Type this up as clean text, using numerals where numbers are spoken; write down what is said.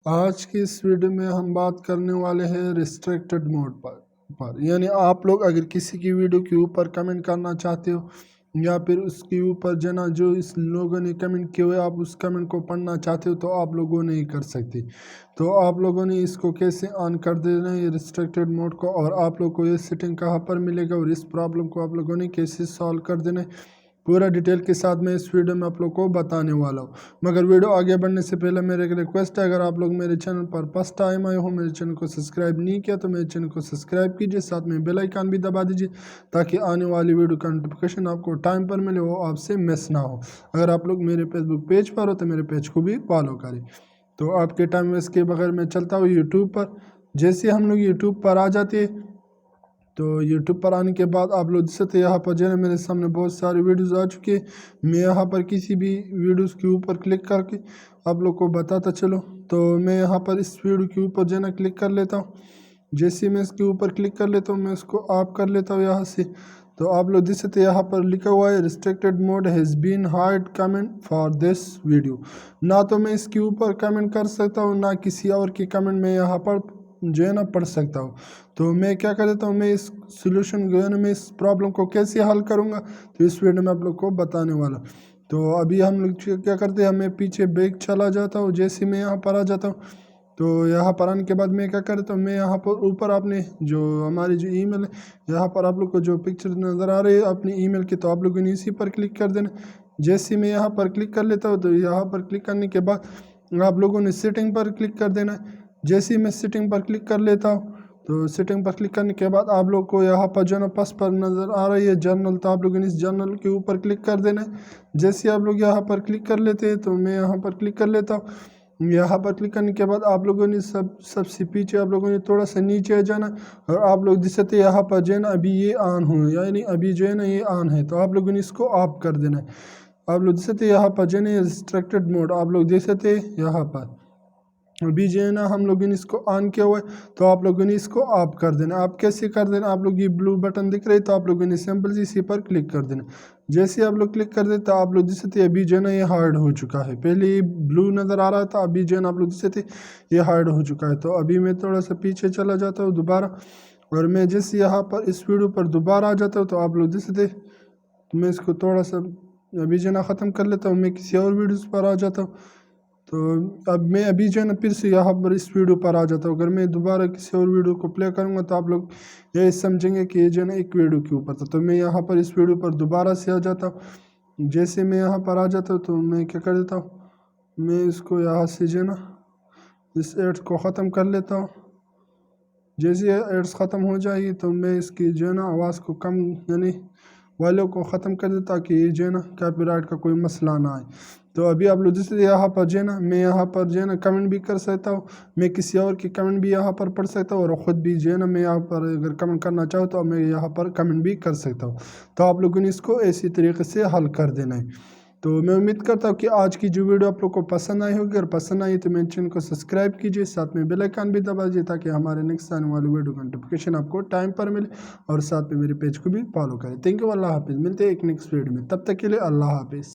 आज की इस वीडियो में हम बात करने वाले हैं रिस्ट्रिक्टेड मोड पर यानी आप लोग अगर किसी की वीडियो के ऊपर कमेंट करना चाहते हो या फिर उसके ऊपर जना जो इस लोगों ने कमेंट किए हुए आप उस कमेंट को पढ़ना चाहते हो तो आप लोगों नहीं कर सकते। तो आप लोगों ने इसको कैसे ऑन कर देना है ये रिस्ट्रिक्टेड मोड को, और आप लोग को ये सेटिंग कहाँ पर मिलेगा और इस प्रॉब्लम को आप लोगों ने कैसे सॉल्व कर देना है, पूरा डिटेल के साथ मैं इस वीडियो में आप लोग को बताने वाला हूँ। मगर वीडियो आगे बढ़ने से पहले मेरे एक रिक्वेस्ट है, अगर आप लोग मेरे चैनल पर फर्स्ट टाइम आए हो, मेरे चैनल को सब्सक्राइब नहीं किया तो मेरे चैनल को सब्सक्राइब कीजिए, साथ में बेल आइकन भी दबा दीजिए ताकि आने वाली वीडियो का नोटिफिकेशन आपको टाइम पर मिले, वो आपसे मिस ना हो। अगर आप लोग मेरे फेसबुक पेज पर हो तो मेरे पेज को भी फॉलो करें। तो आपके टाइम वेस्ट के बगैर मैं चलता हूँ यूट्यूब पर। जैसे हम लोग यूट्यूब पर आ जाते तो यूट्यूब पर आने के बाद आप लोग जैसे तो यहाँ पर जो है मेरे सामने बहुत सारी वीडियोस आ चुकी है। मैं यहाँ पर किसी भी वीडियोस के ऊपर क्लिक करके आप लोग को बताता चलो। तो मैं यहाँ पर इस वीडियो के ऊपर जो है ना क्लिक कर लेता हूँ। जैसे मैं इसके ऊपर क्लिक कर लेता हूँ मैं इसको ऑफ कर लेता हूँ यहाँ से। तो आप लोग देख सकते हैं यहाँ पर लिखा हुआ है restricted mode has been hide comment for this video. ना तो मैं इसके ऊपर कमेंट कर सकता हूँ ना किसी और की कमेंट में यहाँ पर जो है ना पढ़ सकता हूँ। तो मैं क्या कर देता हूँ, मैं इस सोल्यूशन जो है ना मैं इस प्रॉब्लम को कैसे हल करूँगा तो इस वीडियो में आप लोग को बताने वाला। तो अभी हम लोग क्या करते हैं, मैं पीछे बैक चला जाता हूँ। जैसे मैं यहाँ पर आ जाता हूँ तो यहाँ पर आने के बाद मैं क्या करता हूँ, मैं यहाँ पर ऊपर आपने जो हमारी जो ईमेल है यहाँ पर आप लोग को जो पिक्चर नज़र आ रही है अपनी ईमेल की, तो आप लोगों ने इसी पर क्लिक कर देना। जैसे मैं यहाँ पर क्लिक कर लेता हूँ तो यहाँ पर क्लिक करने के बाद आप लोगों ने सेटिंग पर क्लिक कर देना है। जैसे ही मैं सेटिंग पर क्लिक कर लेता हूँ तो सेटिंग पर क्लिक करने के बाद आप लोग को यहाँ पर जो ना पस पर नज़र आ रही है जर्नल, तो आप लोगों ने इस जर्नल के ऊपर क्लिक कर देना है। जैसे आप लोग यहाँ पर क्लिक कर लेते हैं तो मैं यहाँ पर क्लिक कर लेता हूँ। यहाँ पर क्लिक करने के बाद आप लोगों ने सबसे पीछे आप लोगों ने थोड़ा सा नीचे आ जाना और आप लोग देख सकते यहाँ पर जो है ना अभी ये ऑन हो, यानी अभी जो है ना ये ऑन है, तो आप लोगों ने इसको ऑफ कर देना है। आप लोग देख सकते यहाँ पर जो है ना रिस्ट्रिक्टेड मोड आप लोग देख सकते यहाँ पर अभी जो है ना हम लोगों ने इसको ऑन किया हुआ है, तो आप लोगों ने इसको ऑफ कर देना। आप कैसे कर देना, आप लोग ये ब्लू बटन दिख रहे है तो आप लोगों ने सिंपल सी इसी पर क्लिक कर देना। जैसे आप लोग क्लिक कर देते तो आप लोग देख सकते अभी जो है ना ये हार्ड हो चुका है। पहले ये ब्लू नज़र आ रहा था, अभी जो है ना आप लोग देख सकते ये हार्ड हो चुका है। तो अभी मैं थोड़ा सा पीछे चला जाता हूँ दोबारा, और मैं जैसे यहाँ पर इस वीडियो पर दोबारा आ जाता हूँ तो आप लोग देख सकते मैं इसको थोड़ा सा अभी जो है ना ख़त्म कर लेता हूँ, मैं किसी और वीडियोज़ पर आ जाता हूँ। तो अब मैं अभी जो है ना फिर से यहाँ पर इस वीडियो पर आ जाता हूँ। अगर मैं दोबारा किसी और वीडियो को प्ले करूँगा तो आप लोग ये समझेंगे कि ये जो है ना एक वीडियो के ऊपर था। तो मैं यहाँ पर इस वीडियो पर दोबारा से आ जाता हूँ। जैसे मैं यहाँ पर आ जाता हूँ तो मैं क्या कर देता हूँ, मैं इसको यहाँ से जो है ना इस एड्स को ख़त्म कर लेता हूँ। जैसे एड्स ख़त्म हो जाएगी तो मैं इसकी जो है ना आवाज़ को कम यानी वालों को ख़त्म कर देता कि ये जो है ना कॉपीराइट का कोई मसला ना आए। तो अभी आप लोग जैसे यहाँ पर जो है ना मैं यहाँ पर जो है ना कमेंट भी कर सकता हूँ, मैं किसी और की कमेंट भी यहाँ पर पढ़ सकता हूँ, और ख़ुद भी जो है ना मैं यहाँ पर अगर कमेंट करना चाहूँ तो मैं यहाँ पर कमेंट भी कर सकता हूँ। तो आप लोगों ने इसको इसी तरीके से हल कर देना है। तो मैं उम्मीद करता हूँ कि आज की जो वीडियो आप लोग को पसंद आई होगी, अगर पसंद आई तो मेरे चैनल को सब्सक्राइब कीजिए, साथ में बेल आइकन भी दबा दीजिए ताकि हमारे नेक्स्ट आने वाली वीडियो का नोटिफिकेशन आपको टाइम पर मिले, और साथ में मेरे पेज को भी फॉलो करें। थैंक यू, अल्लाह हाफिज़। मिलते हैं एक नेक्स्ट वीडियो में, तब तक के लिए अल्लाह हाफिज़।